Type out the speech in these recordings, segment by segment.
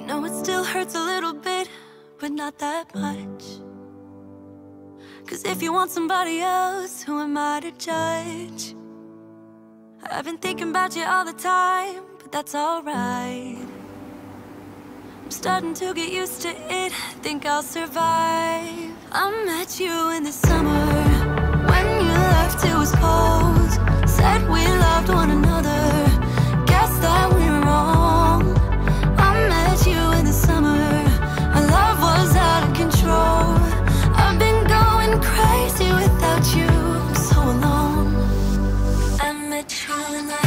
You know it still hurts a little bit, but not that much. 'Cause if you want somebody else, who am I to judge? I've been thinking about you all the time, but that's alright. I'm starting to get used to it, think I'll survive. I met you in the summer, when you left it was cold. Said we loved one another, guess that we were wrong. I met you in the summer, our love was out of control. I've been going crazy without you for so long. I met you in the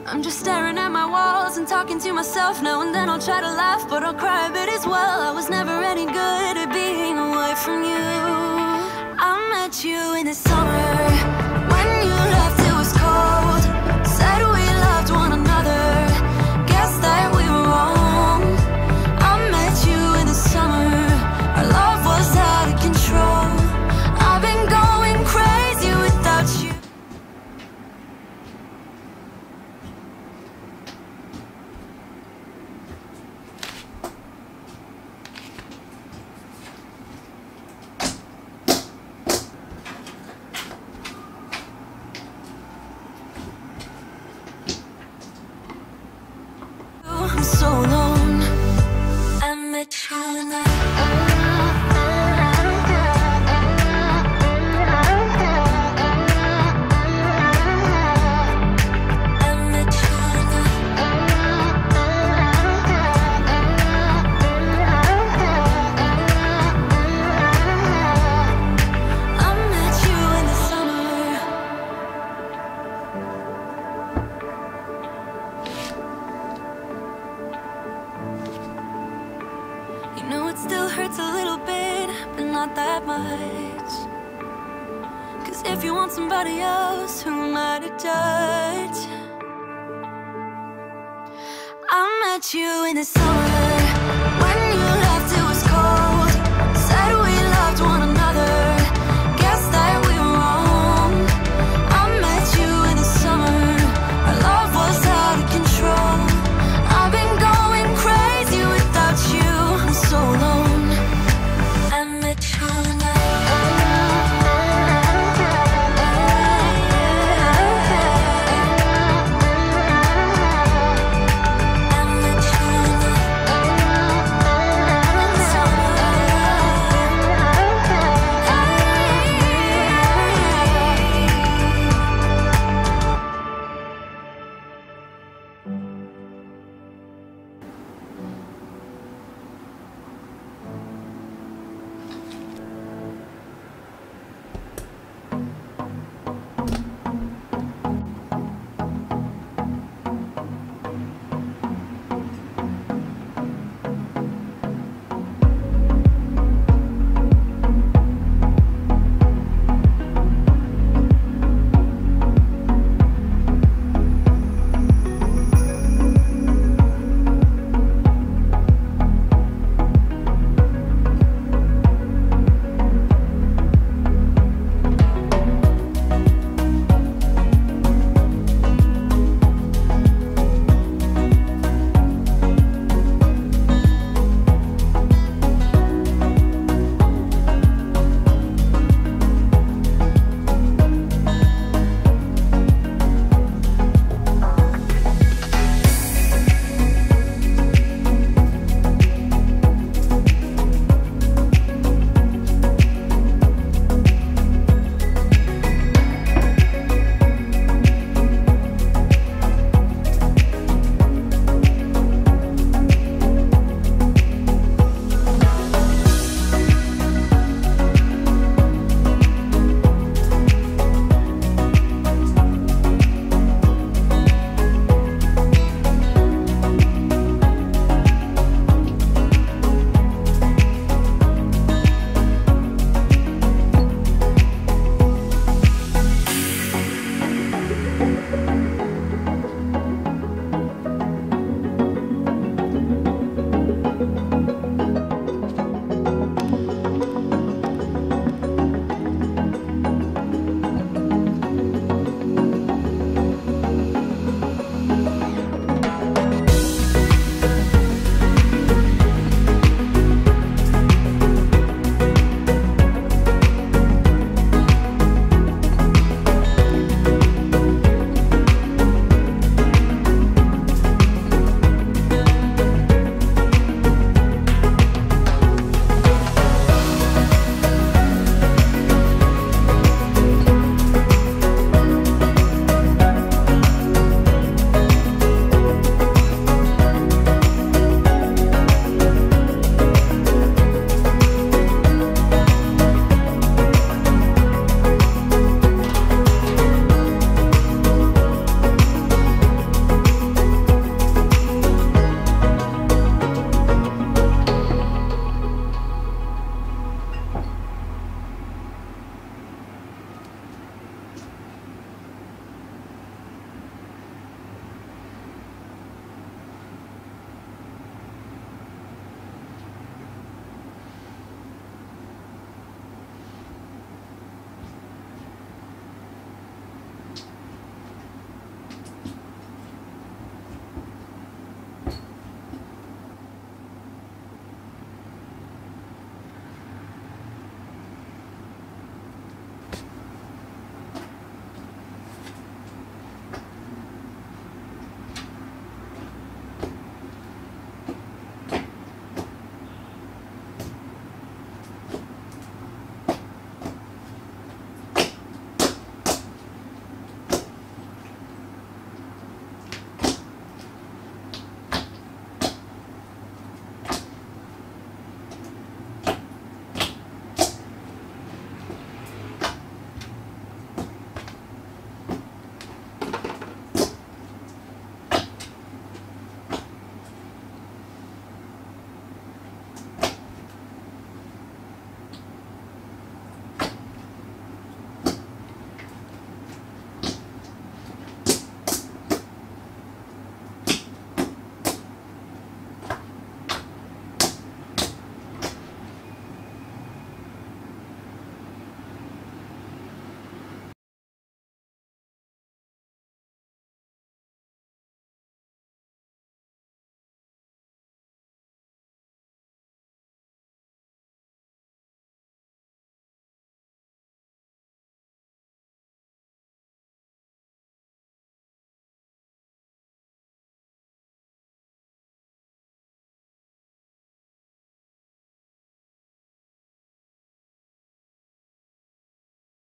I'm just staring at my walls and talking to myself. Now and then I'll try to laugh, but I'll cry a bit as well. I was never any good at being away from you. I met you in the summer, when you left it was cold. Said we loved one another, guess that we were wrong. I met you in the summer, our love was out of control. I've been going crazy without you. So long, I met you in the still hurts a little bit, but not that much. 'Cause if you want somebody else, who am I to judge? I met you in the summer.